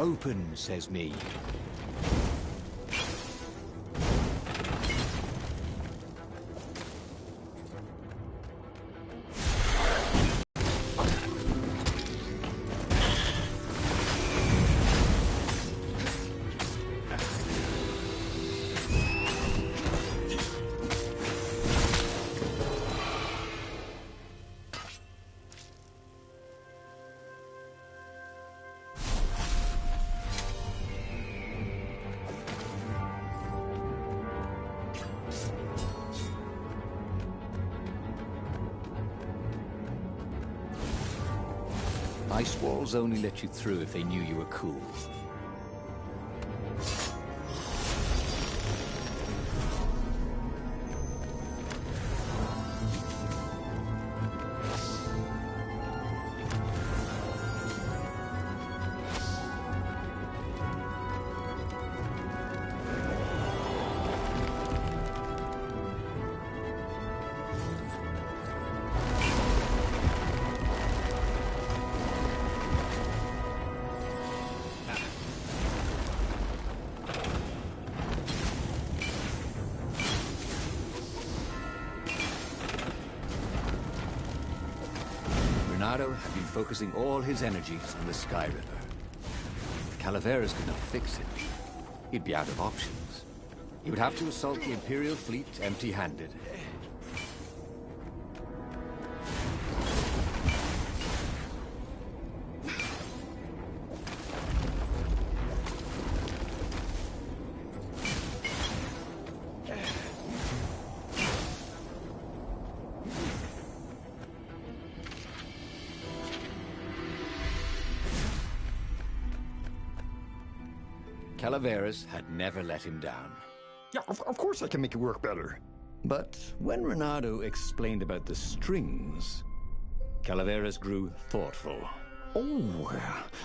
Open, says me. Ice walls only let you through if they knew you were cool. Renato had been focusing all his energies on the Sky River. If Calaveras could not fix it, he'd be out of options. He would have to assault the Imperial fleet empty-handed. Calaveras had never let him down. Yeah, of course I can make it work better. But when Renato explained about the strings, Calaveras grew thoughtful. Oh,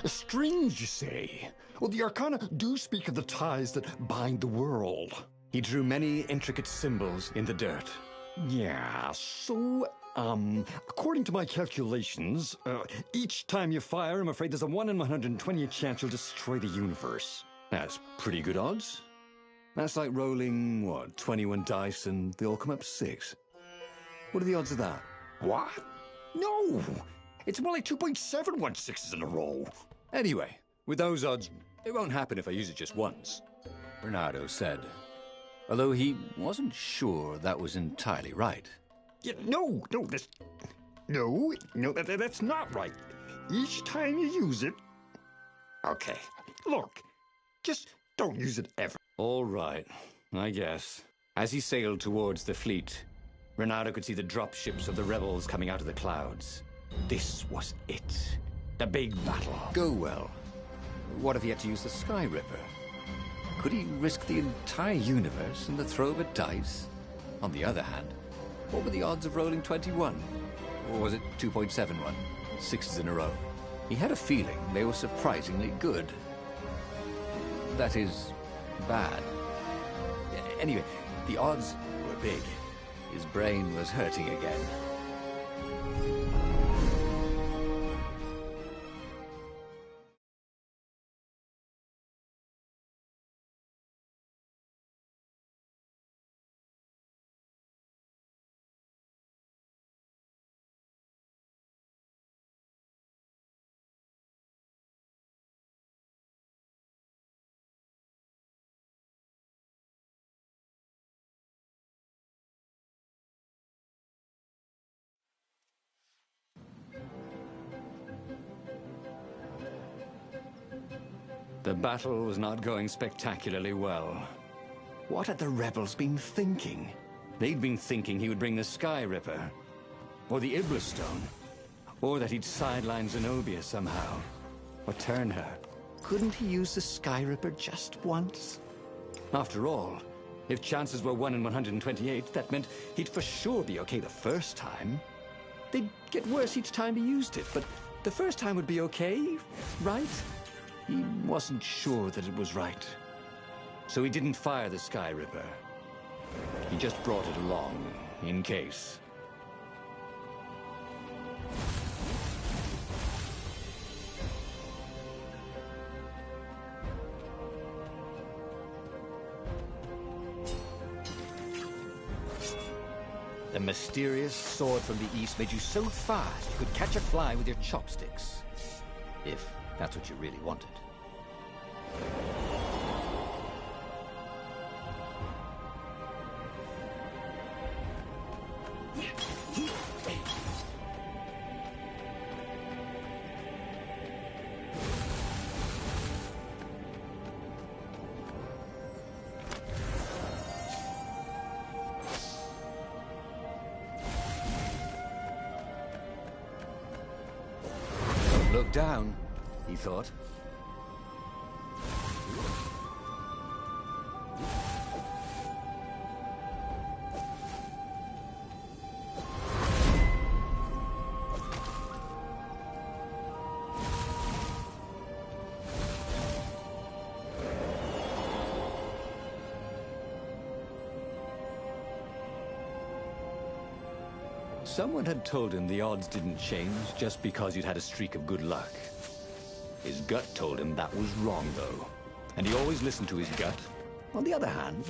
strings, you say? Well, the Arcana do speak of the ties that bind the world. He drew many intricate symbols in the dirt. Yeah, so, according to my calculations, each time you fire, I'm afraid there's a 1 in 128 chance you'll destroy the universe. That's pretty good odds. That's like rolling, what, 21 dice and they all come up 6. What are the odds of that? What? No! It's more like 2.716s in a row. Anyway, with those odds, it won't happen if I use it just once, Bernardo said. Although he wasn't sure that was entirely right. Yeah, that's not right. Each time you use it... Okay, look. Just don't use it ever. All right, I guess. As he sailed towards the fleet, Renato could see the drop ships of the rebels coming out of the clouds. This was it. The big battle. Go well. What if he had to use the Sky Ripper? Could he risk the entire universe in the throw of a dice? On the other hand, what were the odds of rolling 21? Or was it 2.71? 6s in a row. He had a feeling they were surprisingly good. That is, bad. Anyway, the odds were big. His brain was hurting again. The battle was not going spectacularly well. What had the rebels been thinking? They'd been thinking he would bring the Sky Ripper, or the Iblis Stone, or that he'd sideline Zenobia somehow, or turn her. Couldn't he use the Sky Ripper just once? After all, if chances were 1 in 128, that meant he'd for sure be okay the first time. They'd get worse each time he used it, but the first time would be okay, right? He wasn't sure that it was right. So he didn't fire the Sky Ripper. He just brought it along, in case. The mysterious sword from the east made you so fast you could catch a fly with your chopsticks. If that's what you really wanted. Look down, he thought. Someone had told him the odds didn't change just because you'd had a streak of good luck. His gut told him that was wrong, though. And he always listened to his gut. On the other hand,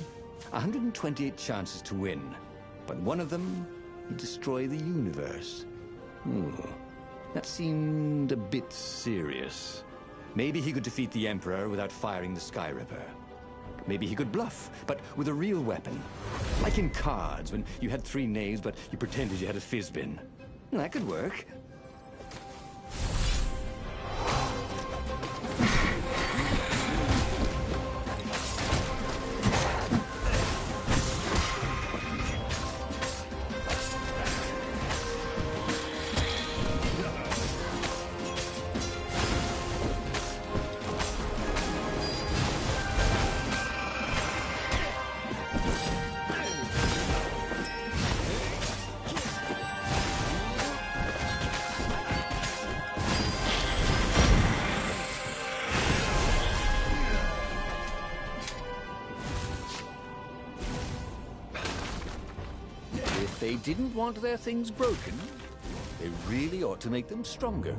128 chances to win. But one of them would destroy the universe. That seemed a bit serious. Maybe he could defeat the Emperor without firing the Sky Ripper. Maybe he could bluff, but with a real weapon. Like in cards, when you had 3 knaves, but you pretended you had a fizbin. That could work. If they didn't want their things broken, they really ought to make them stronger.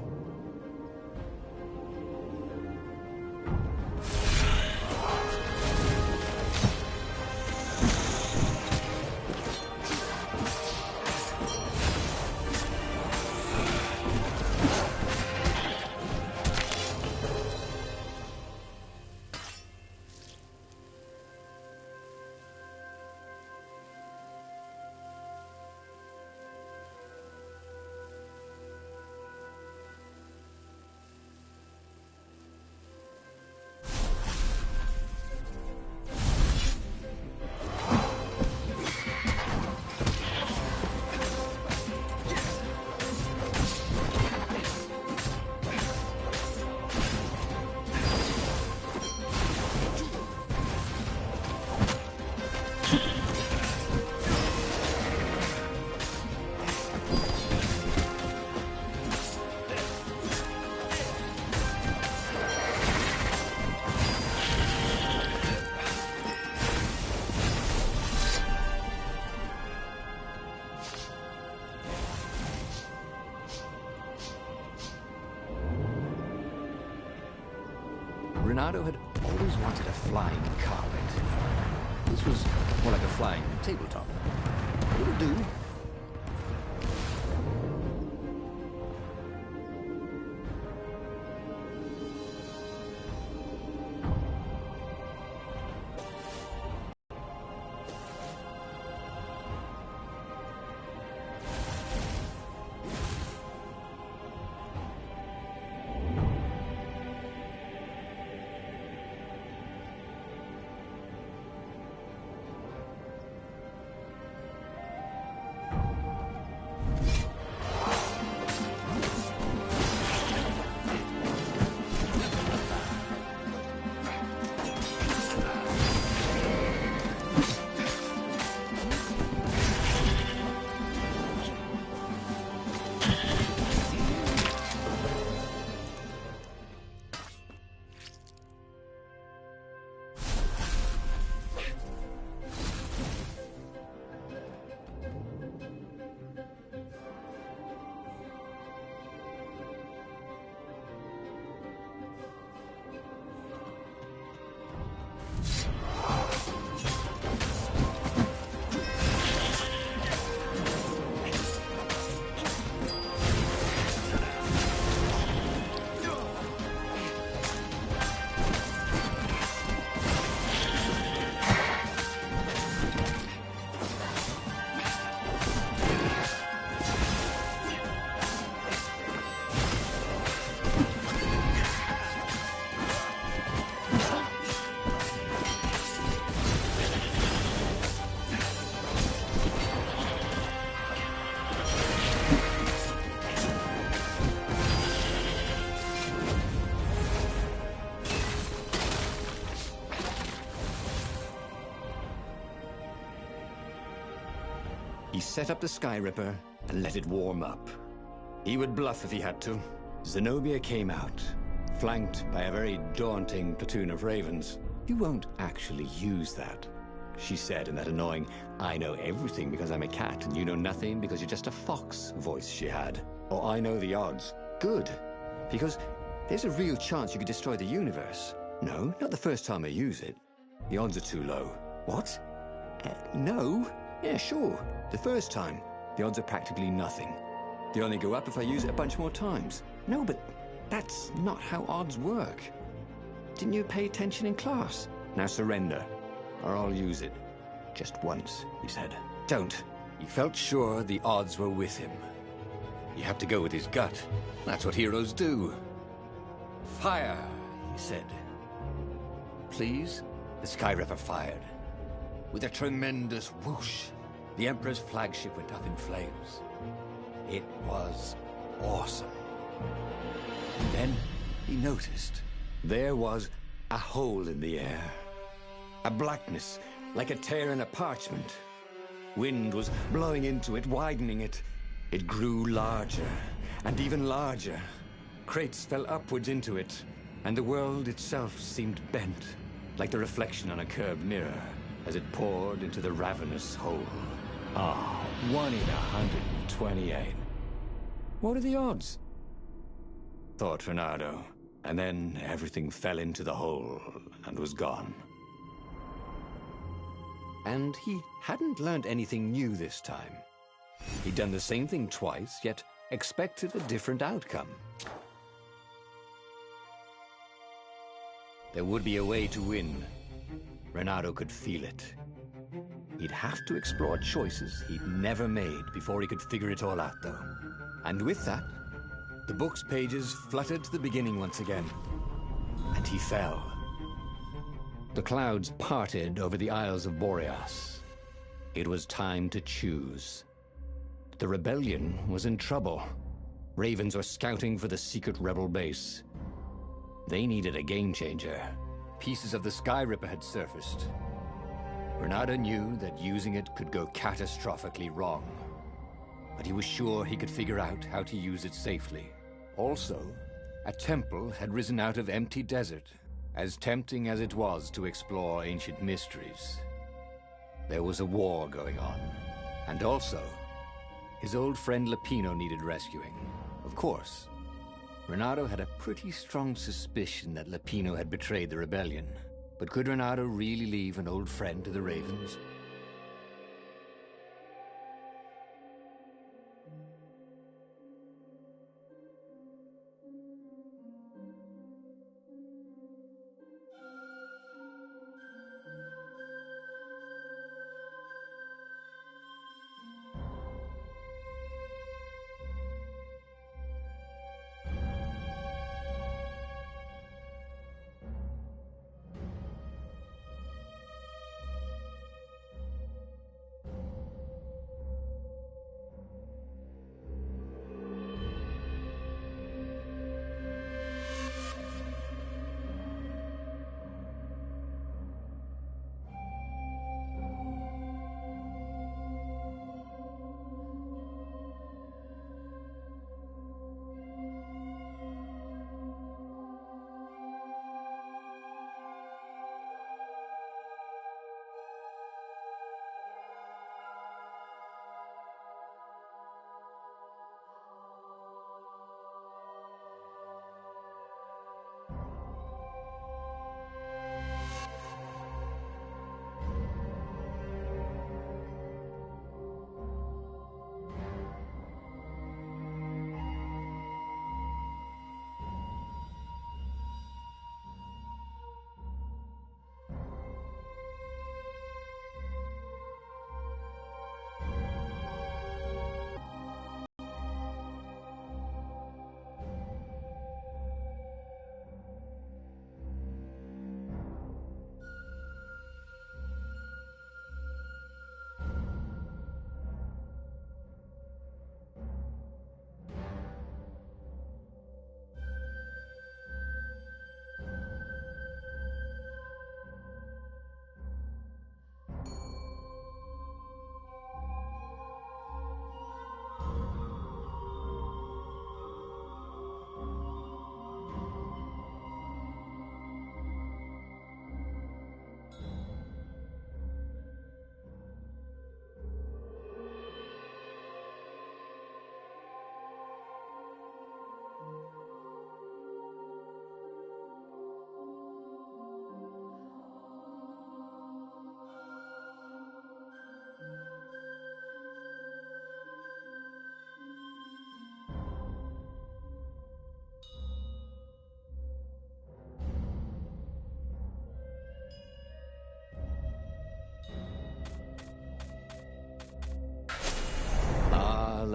Renato had always wanted a flying carpet. This was more like a flying tabletop. It would do. He set up the Sky Ripper and let it warm up. He would bluff if he had to. Zenobia came out, flanked by a very daunting platoon of ravens. "You won't actually use that," she said in that annoying, "I know everything because I'm a cat and you know nothing because you're just a fox" voice she had. "Oh, I know the odds." "Good, because there's a real chance you could destroy the universe." "No, not the first time I use it. The odds are too low." "What? No? Yeah, sure. The first time, the odds are practically nothing. They only go up if I use it a bunch more times." "No, but that's not how odds work. Didn't you pay attention in class?" "Now surrender, or I'll use it. Just once," he said. "Don't." He felt sure the odds were with him. You have to go with his gut. That's what heroes do. "Fire," he said. "Please?" The Sky Ripper fired. With a tremendous whoosh, the Emperor's flagship went up in flames. It was awesome. Then he noticed there was a hole in the air. A blackness, like a tear in a parchment. Wind was blowing into it, widening it. It grew larger, and even larger. Crates fell upwards into it, and the world itself seemed bent, like the reflection on a curved mirror, as it poured into the ravenous hole. 1 in 128. What are the odds? Thought Reynardo, and then everything fell into the hole and was gone. And he hadn't learned anything new this time. He'd done the same thing twice, yet expected a different outcome. There would be a way to win. Reynardo could feel it. He'd have to explore choices he'd never made before he could figure it all out, though. And with that, the book's pages fluttered to the beginning once again. And he fell. The clouds parted over the Isles of Boreas. It was time to choose. The rebellion was in trouble. Ravens were scouting for the secret rebel base. They needed a game changer. Pieces of the Sky Ripper had surfaced. Reynardo knew that using it could go catastrophically wrong, but he was sure he could figure out how to use it safely. Also, a temple had risen out of empty desert, as tempting as it was to explore ancient mysteries. There was a war going on, and also, his old friend Lapino needed rescuing. Of course, Reynardo had a pretty strong suspicion that Lapino had betrayed the rebellion. But could Reynardo really leave an old friend to the Ravens?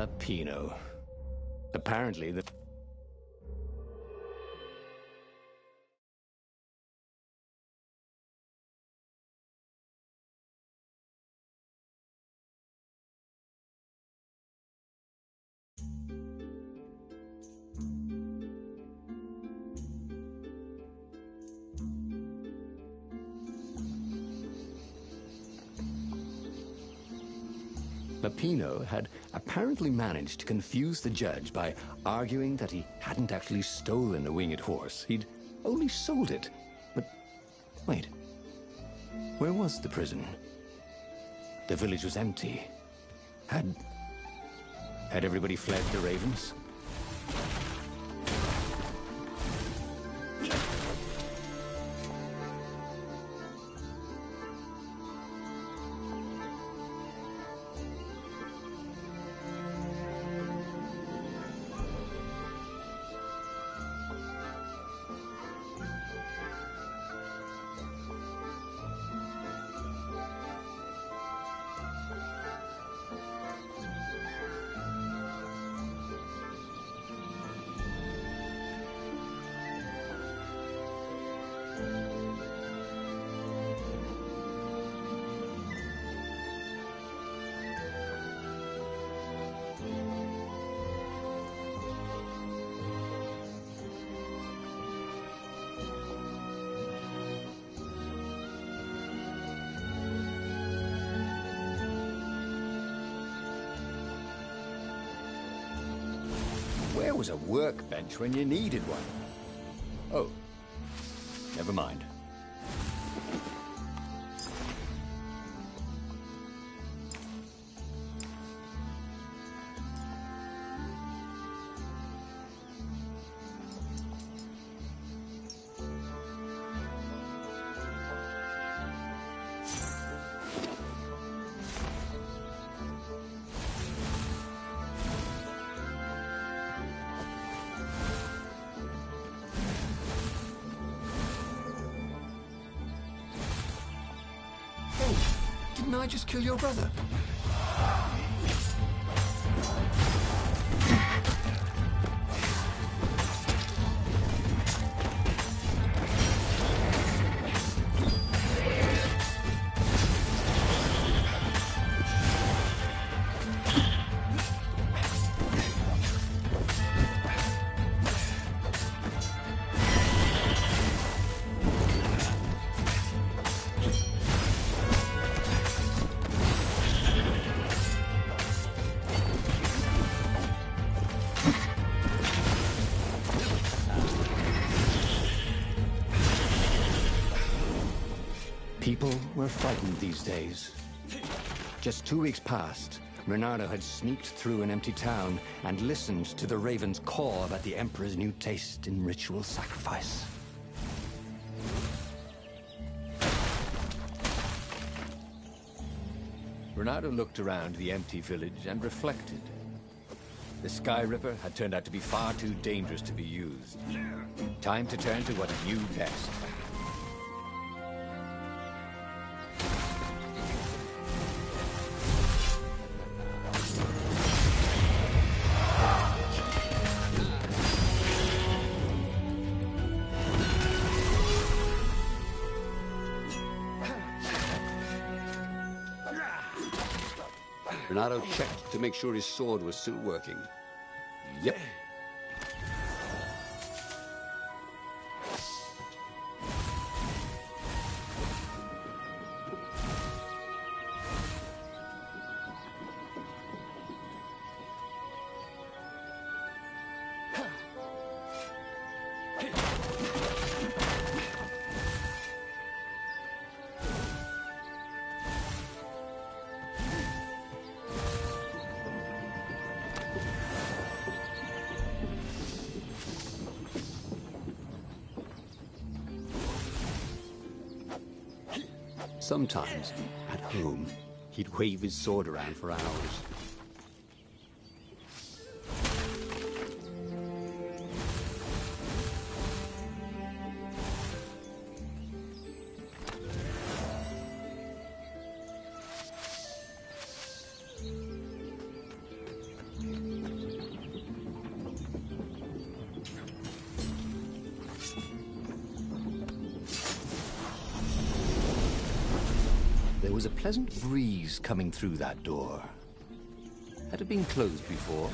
Jalapeno. Apparently, the... Lapino had apparently managed to confuse the judge by arguing that he hadn't actually stolen a winged horse. He'd only sold it. But wait, where was the prison? The village was empty. Had everybody fled the ravens? Where was a workbench when you needed one? Oh, never mind. Didn't I just kill your brother? People were frightened these days. Just 2 weeks past, Reynardo had sneaked through an empty town and listened to the ravens caw about the Emperor's new taste in ritual sacrifice. Reynardo looked around the empty village and reflected. The Sky Ripper had turned out to be far too dangerous to be used. Time to turn to what he knew best. Reynardo checked to make sure his sword was still working. Yep. Sometimes, at home, he'd wave his sword around for hours. There was a pleasant breeze coming through that door. Had it been closed before?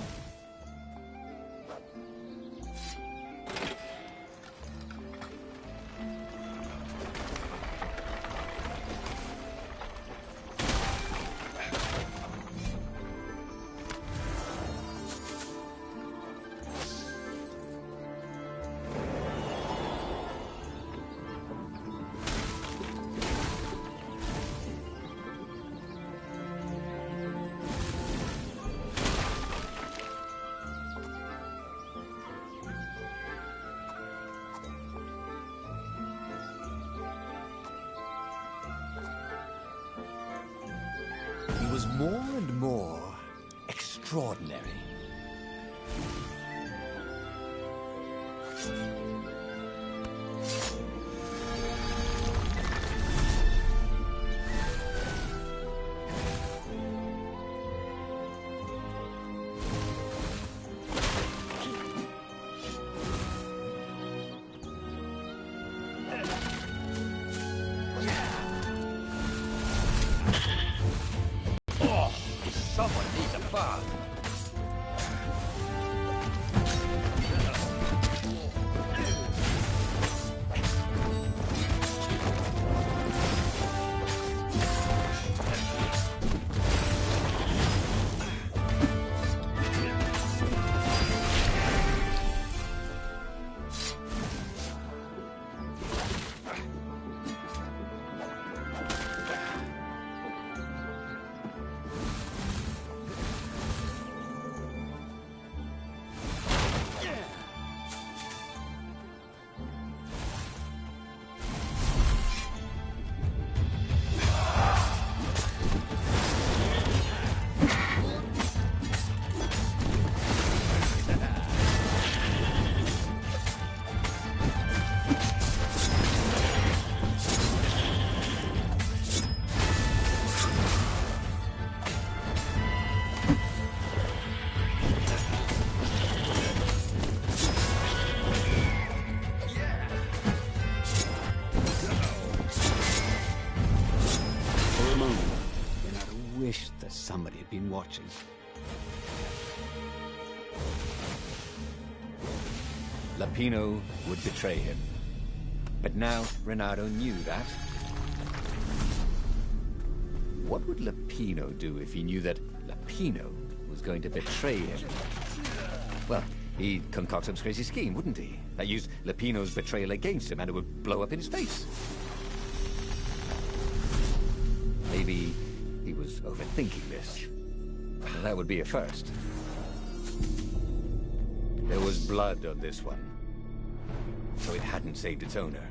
He was more and more extraordinary. Someone needs a bath. Somebody had been watching. Lapino would betray him. But now Renato knew that. What would Lapino do if he knew that Lapino was going to betray him? Well, he'd concoct some crazy scheme, wouldn't he? That used Lapino's betrayal against him, and it would blow up in his face. Maybe he was overthinking this. Well, that would be a first. There was blood on this one, so it hadn't saved its owner.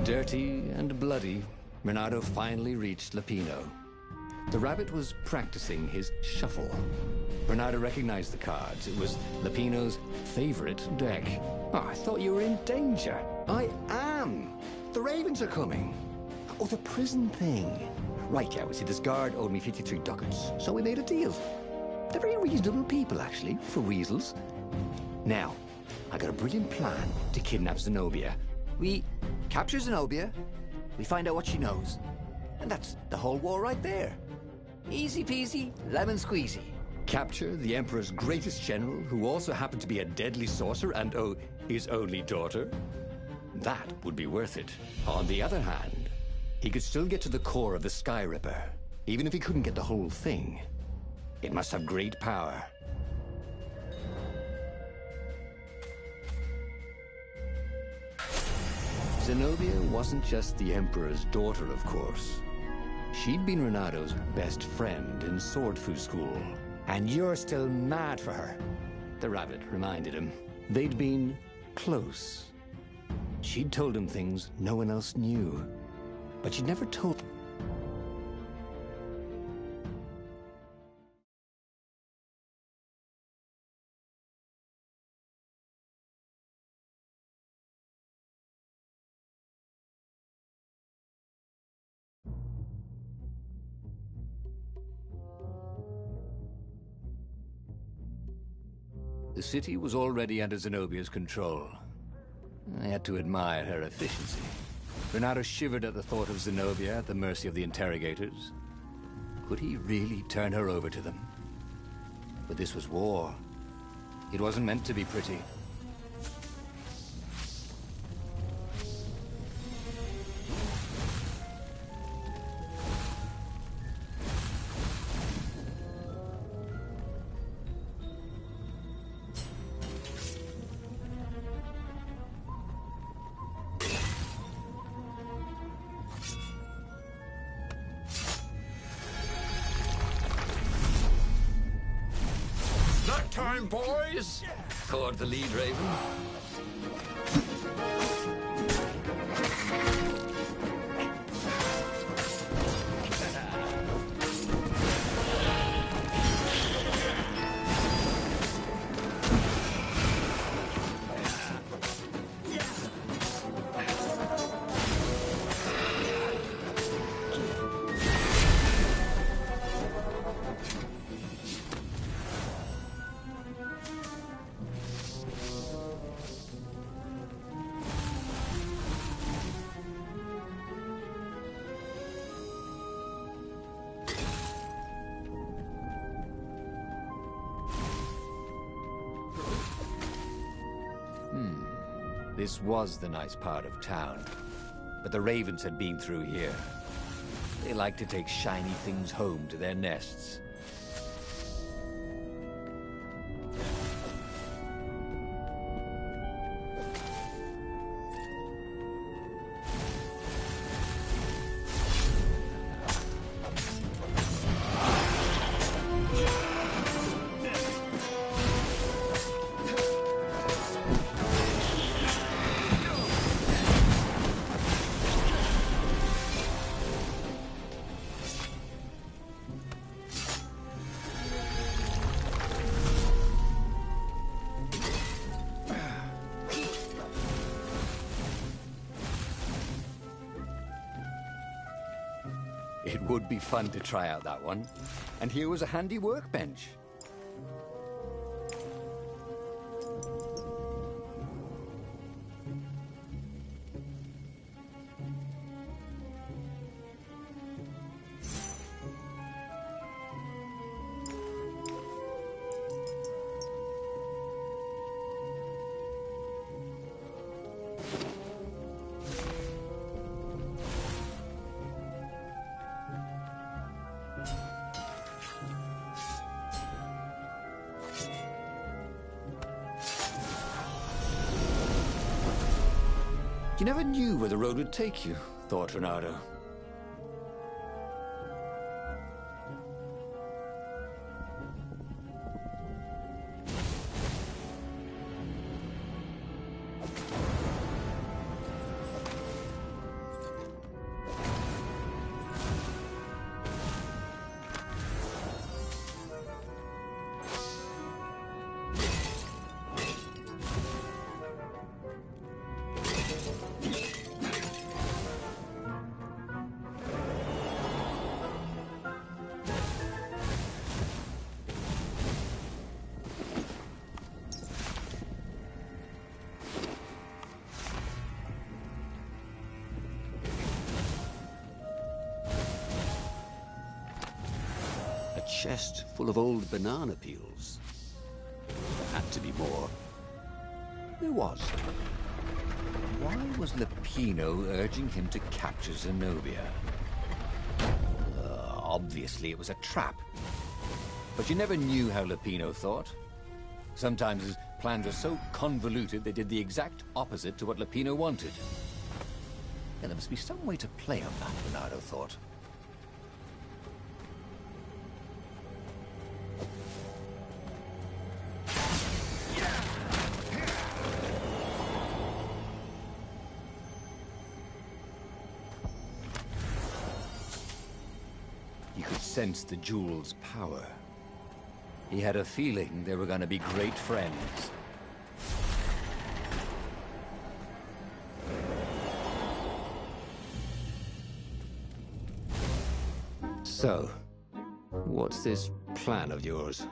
Dirty and bloody, Renato finally reached Lapino. The rabbit was practicing his shuffle. Renato recognized the cards. It was Lapino's favorite deck. Oh, I thought you were in danger. I am. The ravens are coming. Oh, the prison thing. Right, yeah, see, this guard owed me 53 ducats, so we made a deal. They're very reasonable people, actually, for weasels. Now, I got a brilliant plan to kidnap Zenobia. We capture Zenobia, we find out what she knows, and that's the whole war right there. Easy peasy, lemon squeezy. Capture the Emperor's greatest general, who also happened to be a deadly sorcerer and, oh, his only daughter? That would be worth it. On the other hand, he could still get to the core of the Sky Ripper, even if he couldn't get the whole thing. It must have great power. Zenobia wasn't just the Emperor's daughter, of course. She'd been Renato's best friend in Sword Fu school. And you're still mad for her, the rabbit reminded him. They'd been close. She'd told him things no one else knew. But she'd never told... The city was already under Zenobia's control. I had to admire her efficiency. Renato shivered at the thought of Zenobia at the mercy of the interrogators. Could he really turn her over to them? But this was war. It wasn't meant to be pretty. Time, boys! Caught the lead, Raven. This was the nice part of town, but the ravens had been through here. They like to take shiny things home to their nests. It would be fun to try out that one. And here was a handy workbench. You never knew where the road would take you, thought Renato. Chest full of old banana peels. There had to be more. There was. Why was Lupino urging him to capture Zenobia? Obviously it was a trap. But you never knew how Lupino thought. Sometimes his plans were so convoluted they did the exact opposite to what Lupino wanted. And there must be some way to play on that, Bernardo thought. He could sense the jewel's power. He had a feeling they were going to be great friends. So, what's this plan of yours?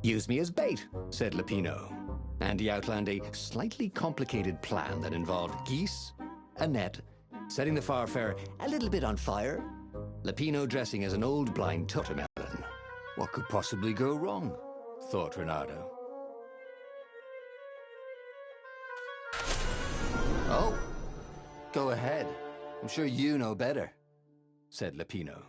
Use me as bait, said Lupino. And he outlined a slightly complicated plan that involved geese, a net, setting the Farfarer a little bit on fire, Lupino dressing as an old blind totemelon. What could possibly go wrong? Thought Reynardo. Oh, go ahead. I'm sure you know better, said Lupino.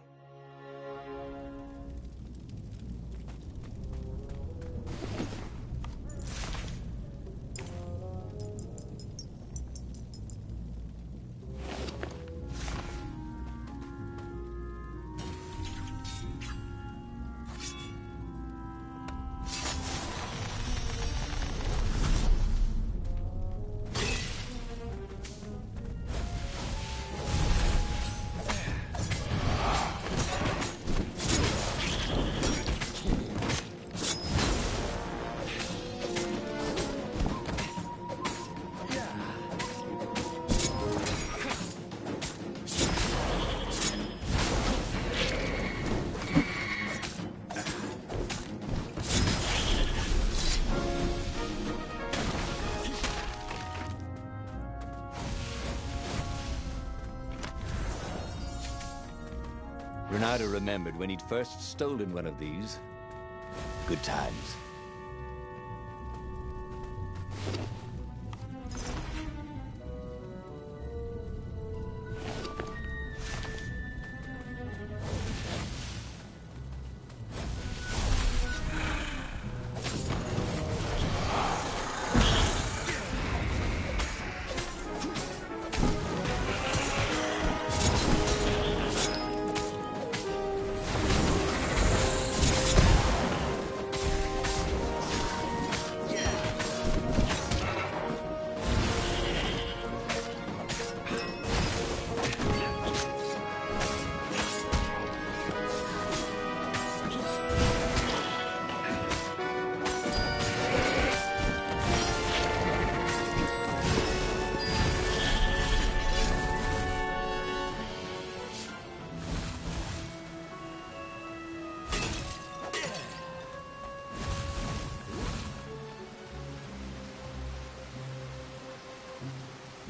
Reynardo remembered when he'd first stolen one of these. Good times.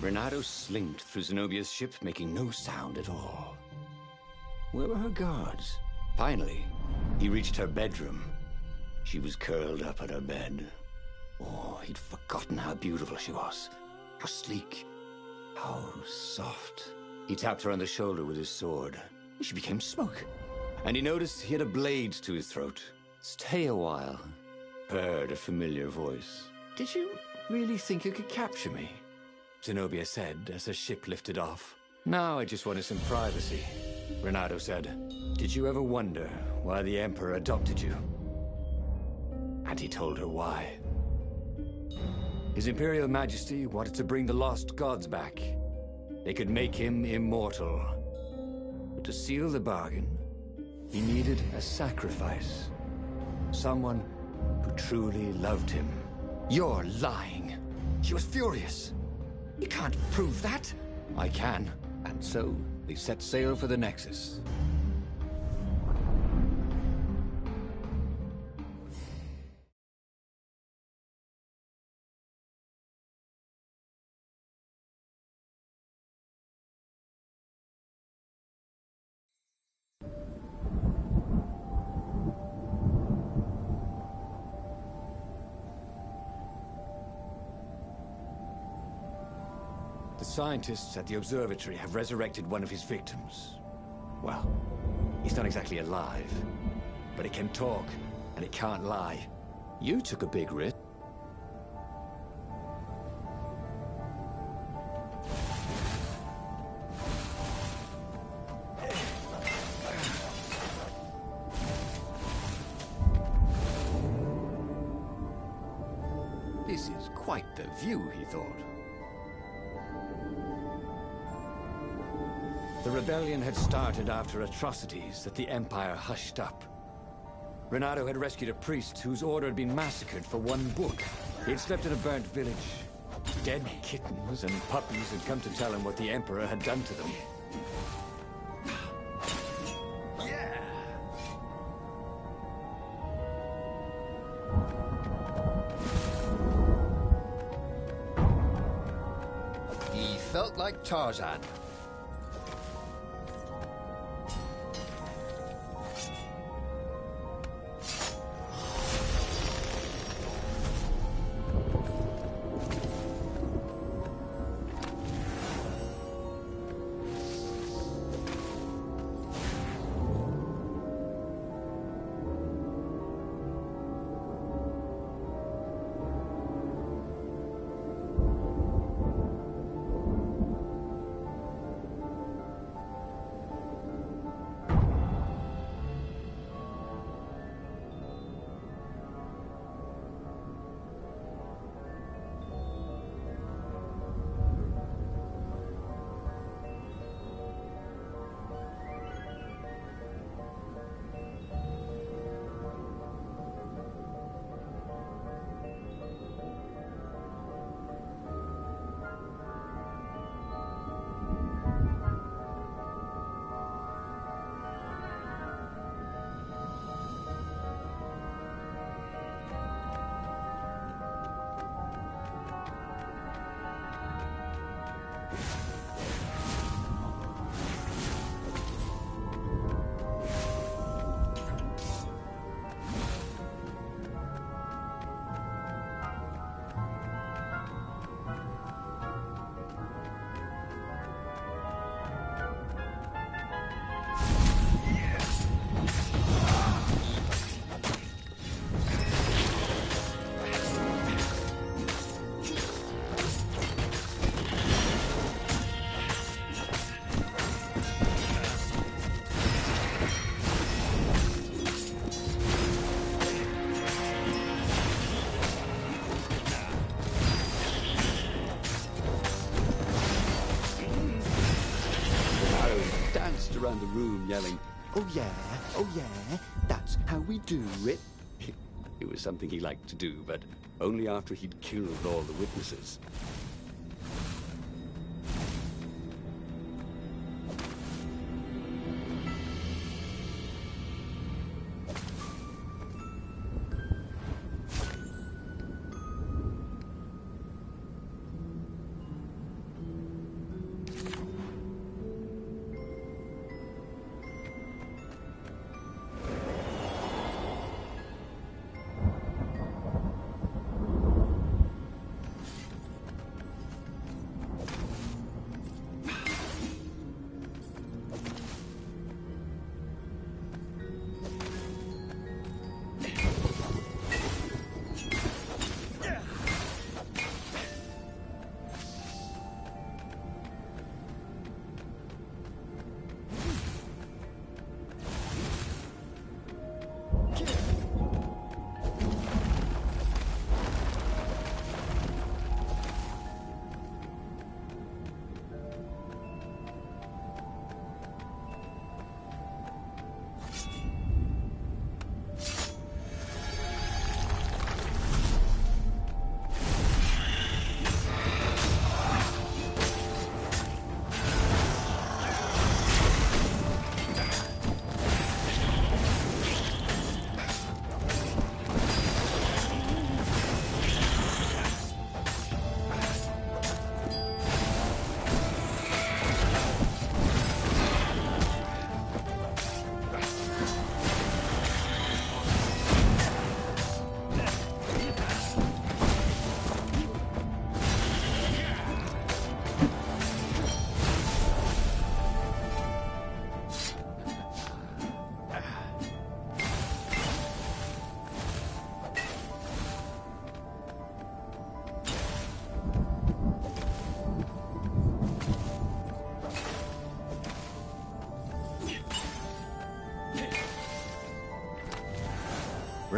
Reynardo slinked through Zenobia's ship, making no sound at all. Where were her guards? Finally, he reached her bedroom. She was curled up on her bed. Oh, he'd forgotten how beautiful she was. How sleek. How soft. He tapped her on the shoulder with his sword. She became smoke. And he noticed he had a blade to his throat. Stay a while. Heard a familiar voice. Did you really think you could capture me? Zenobia said as the ship lifted off. Now I just wanted some privacy, Reynardo said. Did you ever wonder why the Emperor adopted you? And he told her why. His Imperial Majesty wanted to bring the lost gods back. They could make him immortal. But to seal the bargain, he needed a sacrifice. Someone who truly loved him. You're lying. She was furious. You can't prove that. I can. And so, they set sail for the Nexus. The scientists at the observatory have resurrected one of his victims. Well, he's not exactly alive, but it can talk, and it can't lie. You took a big risk. This is quite the view, he thought. The rebellion had started after atrocities that the Empire hushed up. Renato had rescued a priest whose order had been massacred for one book. He had slept in a burnt village. Dead kittens and puppies had come to tell him what the Emperor had done to them. He felt like Tarzan. Around the room yelling, Oh yeah, that's how we do it. it was something he liked to do, but only after he'd killed all the witnesses.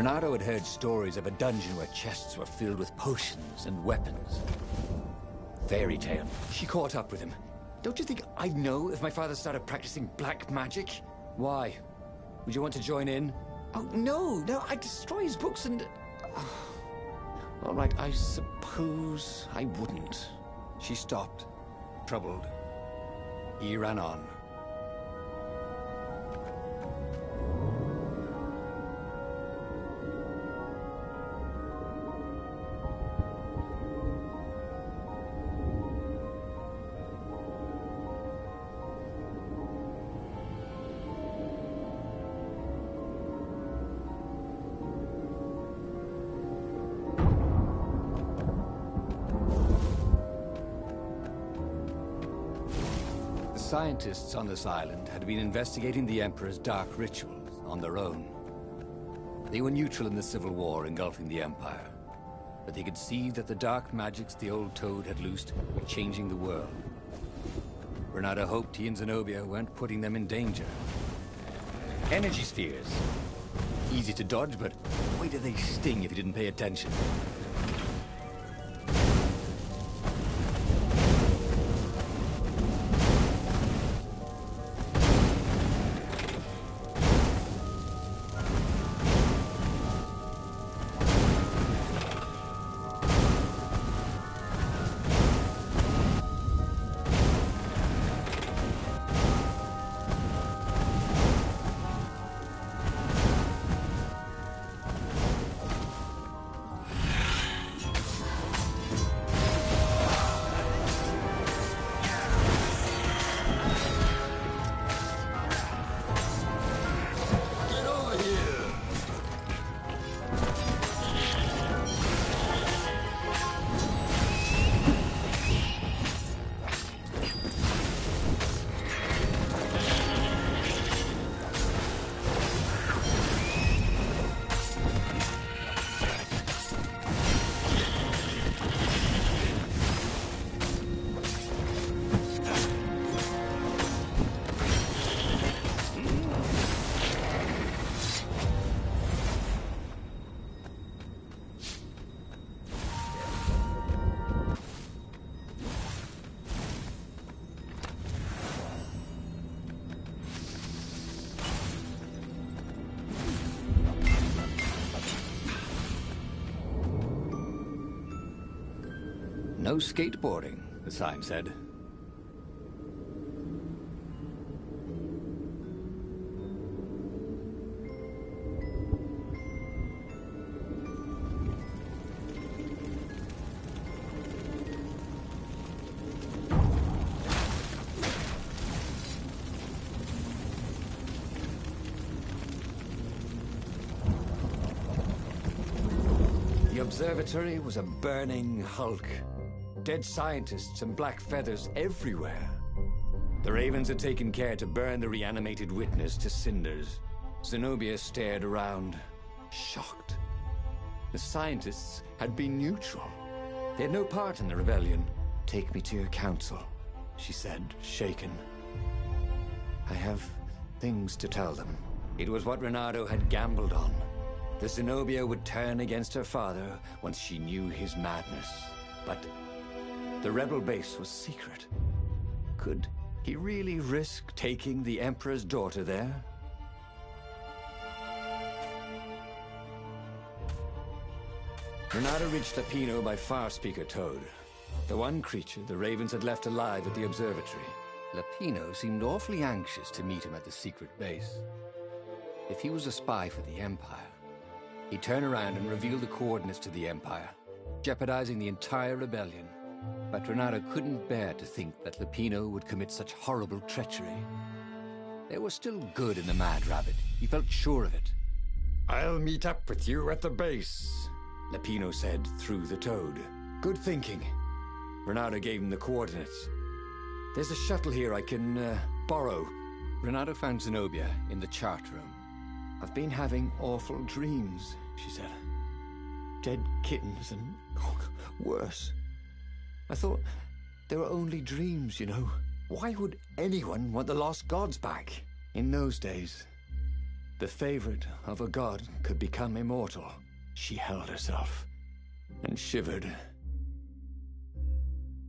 Renato had heard stories of a dungeon where chests were filled with potions and weapons. Fairy tale. She caught up with him. Don't you think I'd know if my father started practicing black magic? Why? Would you want to join in? Oh, no, I'd destroy his books and... All right, I suppose I wouldn't. She stopped, troubled. He ran on. Scientists on this island had been investigating the Emperor's dark rituals on their own. They were neutral in the civil war engulfing the Empire, but they could see that the dark magics the old Toad had loosed were changing the world. Renato hoped he and Zenobia weren't putting them in danger. Energy spheres. Easy to dodge, but boy do they sting if you didn't pay attention. No skateboarding, the sign said. The observatory was a burning hulk. Dead scientists and black feathers everywhere. The Ravens had taken care to burn the reanimated witness to cinders. Zenobia stared around, shocked. The scientists had been neutral. They had no part in the rebellion. Take me to your council, she said, shaken. I have things to tell them. It was what Renato had gambled on. The Zenobia would turn against her father once she knew his madness. But the rebel base was secret. Could he really risk taking the Emperor's daughter there? Renato reached Lapino by far-speaker Toad, the one creature the Ravens had left alive at the observatory. Lapino seemed awfully anxious to meet him at the secret base. If he was a spy for the Empire, he'd turn around and reveal the coordinates to the Empire, jeopardizing the entire rebellion. But Renato couldn't bear to think that Lapino would commit such horrible treachery. There was still good in the Mad Rabbit. He felt sure of it. I'll meet up with you at the base, Lapino said through the Toad. Good thinking. Renato gave him the coordinates. There's a shuttle here I can borrow. Renato found Zenobia in the chart room. I've been having awful dreams, she said. Dead kittens and worse. I thought they were only dreams, you know. Why would anyone want the lost gods back in those days? The favorite of a god could become immortal. She held herself and shivered.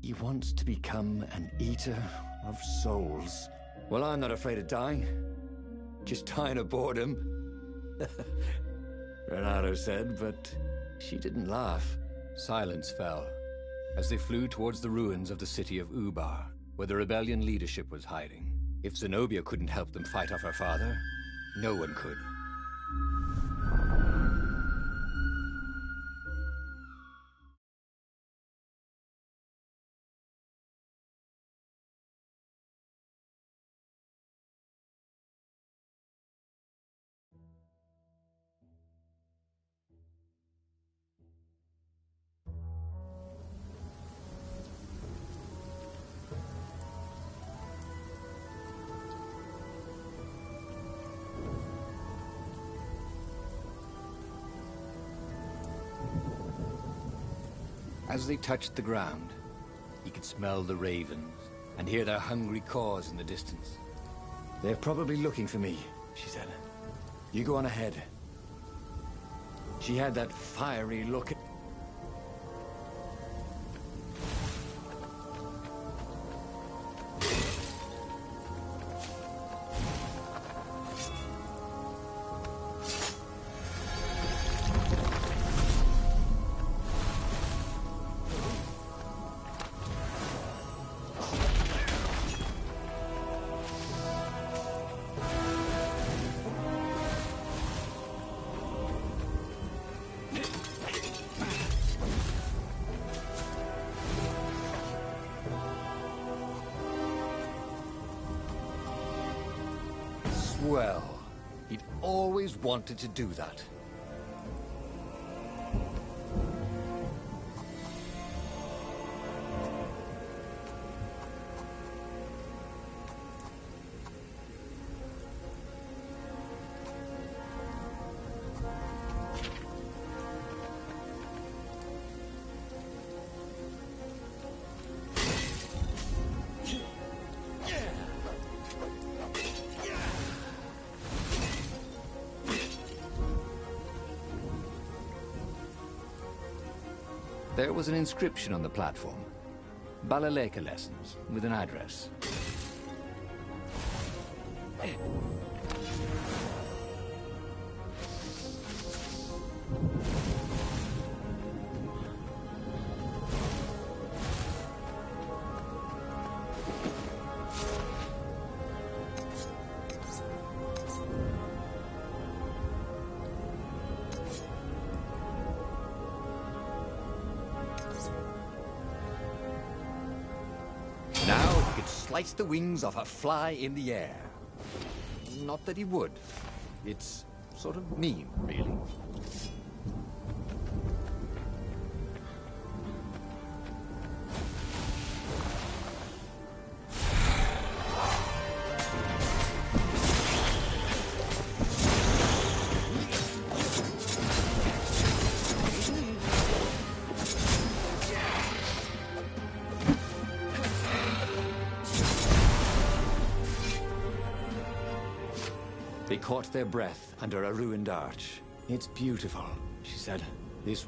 He wants to become an eater of souls. Well, I'm not afraid of dying. Just dying of boredom. Renato said, but she didn't laugh. Silence fell as they flew towards the ruins of the city of Ubar, where the rebellion leadership was hiding. If Zenobia couldn't help them fight off her father, no one could. As they touched the ground, he could smell the ravens and hear their hungry caws in the distance. They're probably looking for me, she said. You go on ahead. She had that fiery look. Well, he'd always wanted to do that. There was an inscription on the platform. Balaleka lessons, with an address. Now he could slice the wings off a fly in the air. Not that he would. It's sort of mean, really. They caught their breath under a ruined arch. It's beautiful, she said. This...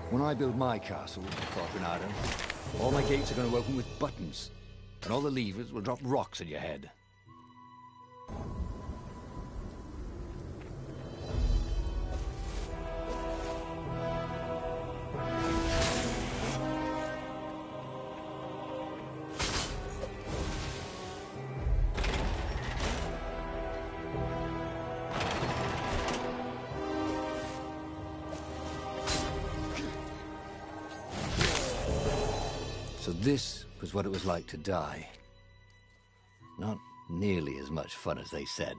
When I build my castle, thought Renato, all my gates are going to open with buttons, and all the levers will drop rocks at your head. So this was what it was like to die. Not nearly as much fun as they said.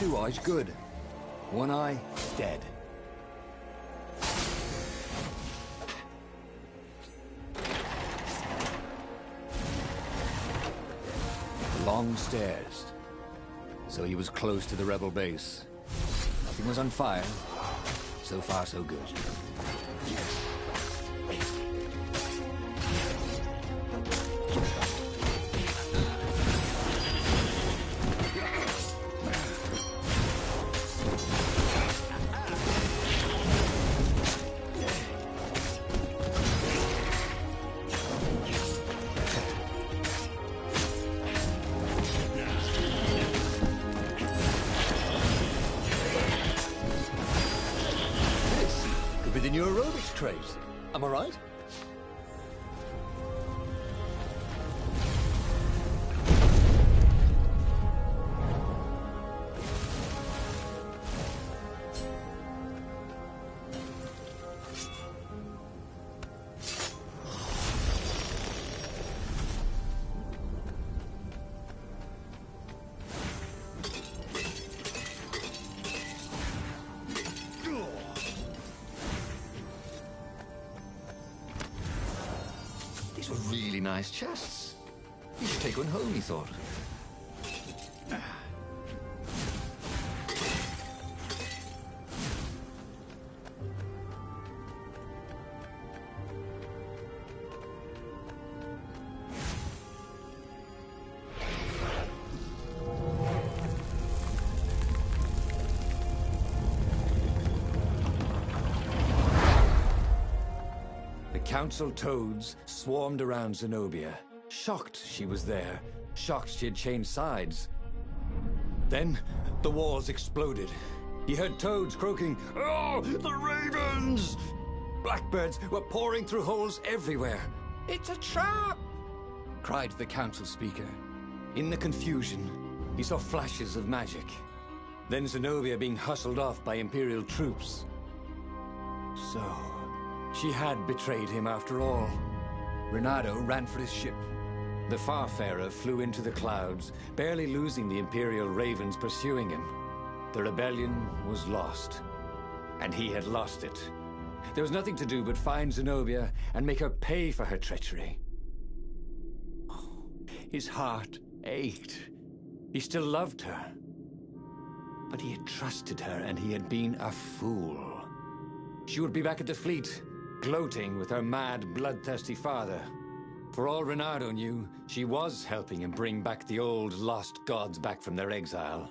Two eyes, good. One eye, dead. Long stairs. So he was close to the rebel base. Nothing was on fire. So far, so good. The new aerobics craze. Am I right? These were really nice chests. You should take one home, he thought. Council toads swarmed around Zenobia, shocked she was there, shocked she had changed sides. Then the walls exploded. He heard toads croaking, "Oh, the ravens!" Blackbirds were pouring through holes everywhere. "It's a trap!" cried the council speaker. In the confusion, he saw flashes of magic. Then Zenobia being hustled off by Imperial troops. So she had betrayed him after all. Renato ran for his ship. The Farfarer flew into the clouds, barely losing the Imperial ravens pursuing him. The rebellion was lost, and he had lost it. There was nothing to do but find Zenobia and make her pay for her treachery. Oh, his heart ached. He still loved her. But he had trusted her, and he had been a fool. She would be back at the fleet, gloating with her mad, bloodthirsty father. For all Renato knew, she was helping him bring back the old, lost gods back from their exile.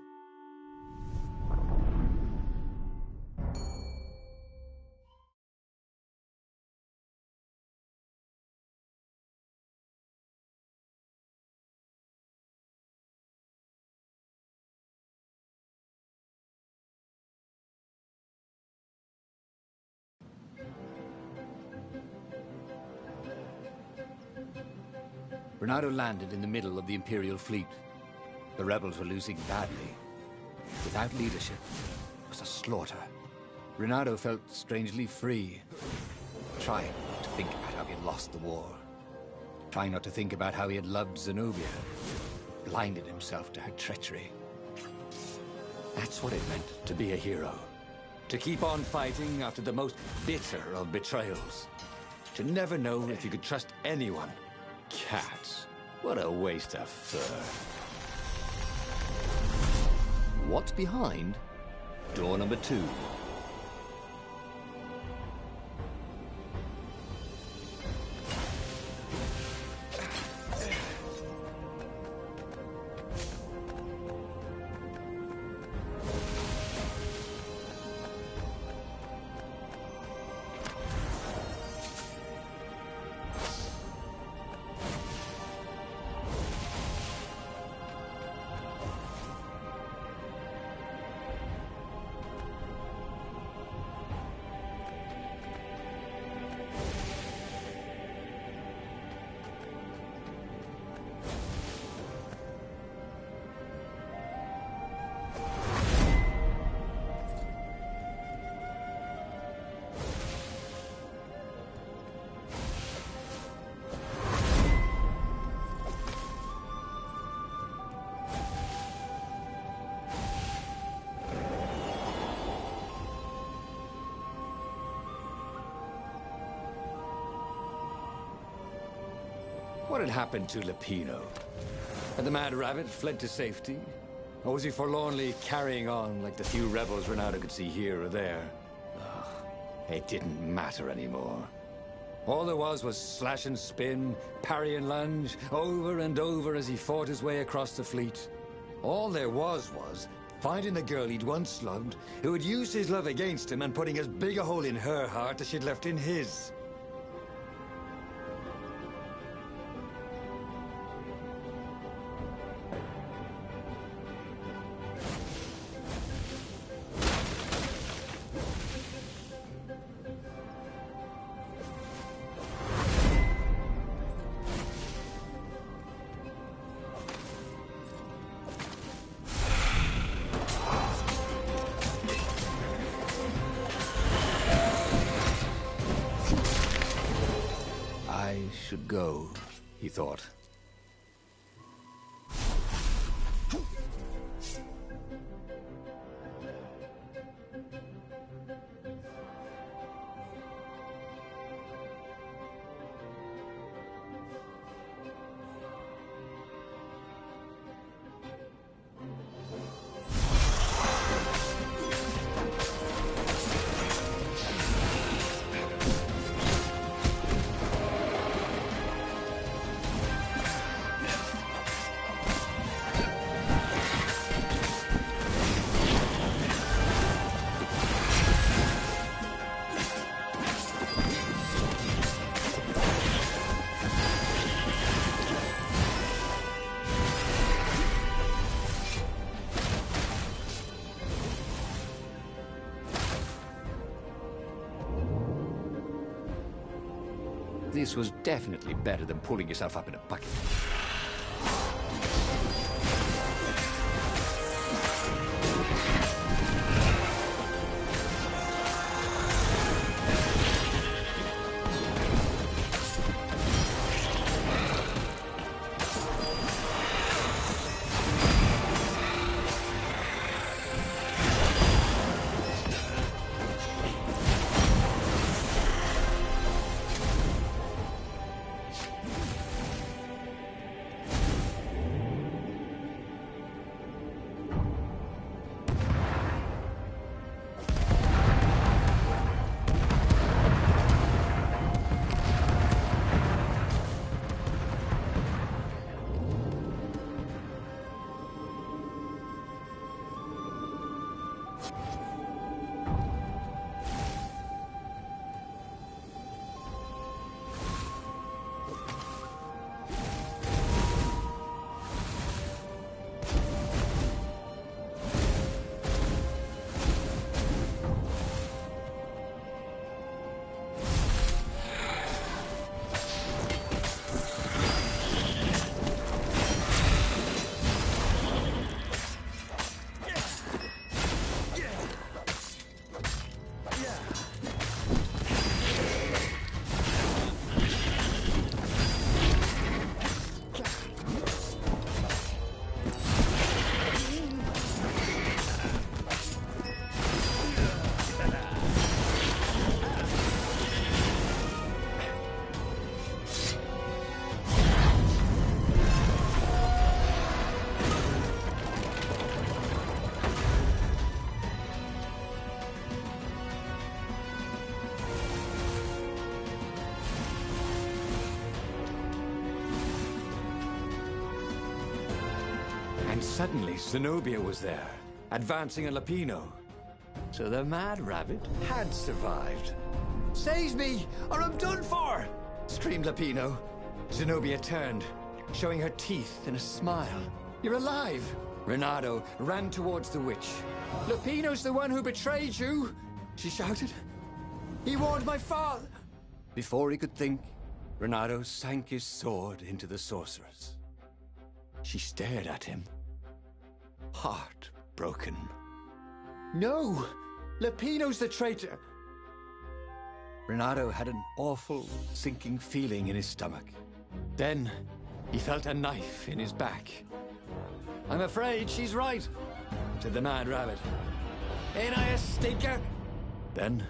Renato landed in the middle of the Imperial fleet. The rebels were losing badly. Without leadership, it was a slaughter. Renato felt strangely free, trying not to think about how he had lost the war, trying not to think about how he had loved Zenobia, blinded himself to her treachery. That's what it meant to be a hero. To keep on fighting after the most bitter of betrayals. to never know if you could trust anyone. Cats. What a waste of fur. What's behind door number 2? What had happened to Lupino? Had the Mad Rabbit fled to safety? Or was he forlornly carrying on like the few rebels Renato could see here or there? Ugh, it didn't matter anymore. All there was slash and spin, parry and lunge, over and over as he fought his way across the fleet. All there was finding the girl he'd once slugged, who had used his love against him and putting as big a hole in her heart as she'd left in his. Should go, he thought. This was definitely better than pulling yourself up in a bucket. And suddenly, Zenobia was there, advancing a Lapino. So the Mad Rabbit had survived. "Save me, or I'm done for!" screamed Lapino. Zenobia turned, showing her teeth in a smile. "You're alive!" Renato ran towards the witch. "Lapino's the one who betrayed you!" she shouted. "He warned my father!" Before he could think, Renato sank his sword into the sorceress. She stared at him, heartbroken. "No! Lapino's the traitor!" Renato had an awful, sinking feeling in his stomach. Then, he felt a knife in his back. "I'm afraid she's right," said the Mad Rabbit. "Ain't I a stinker?" Then,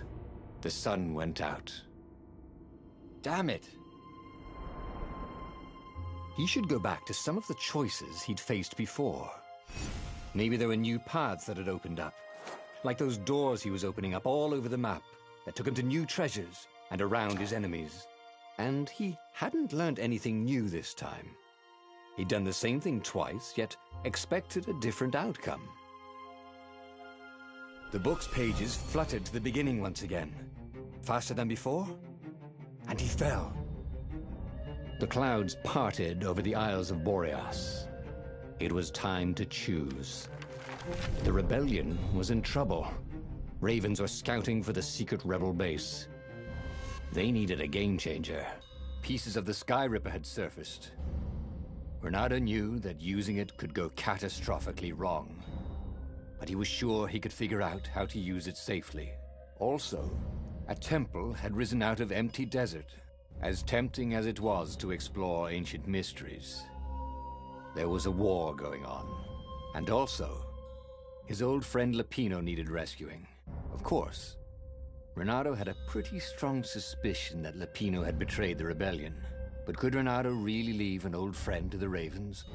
the sun went out. Damn it. He should go back to some of the choices he'd faced before. Maybe there were new paths that had opened up, like those doors he was opening up all over the map that took him to new treasures and around his enemies. And he hadn't learned anything new this time. He'd done the same thing twice, yet expected a different outcome. The book's pages fluttered to the beginning once again, faster than before, and he fell. The clouds parted over the Isles of Boreas. It was time to choose. The rebellion was in trouble. Ravens were scouting for the secret rebel base. They needed a game changer. Pieces of the Sky Ripper had surfaced. Renato knew that using it could go catastrophically wrong, but he was sure he could figure out how to use it safely. Also, a temple had risen out of empty desert, as tempting as it was to explore ancient mysteries. There was a war going on, and also, his old friend Lapino needed rescuing. Of course, Renato had a pretty strong suspicion that Lapino had betrayed the rebellion. But could Renato really leave an old friend to the Ravens?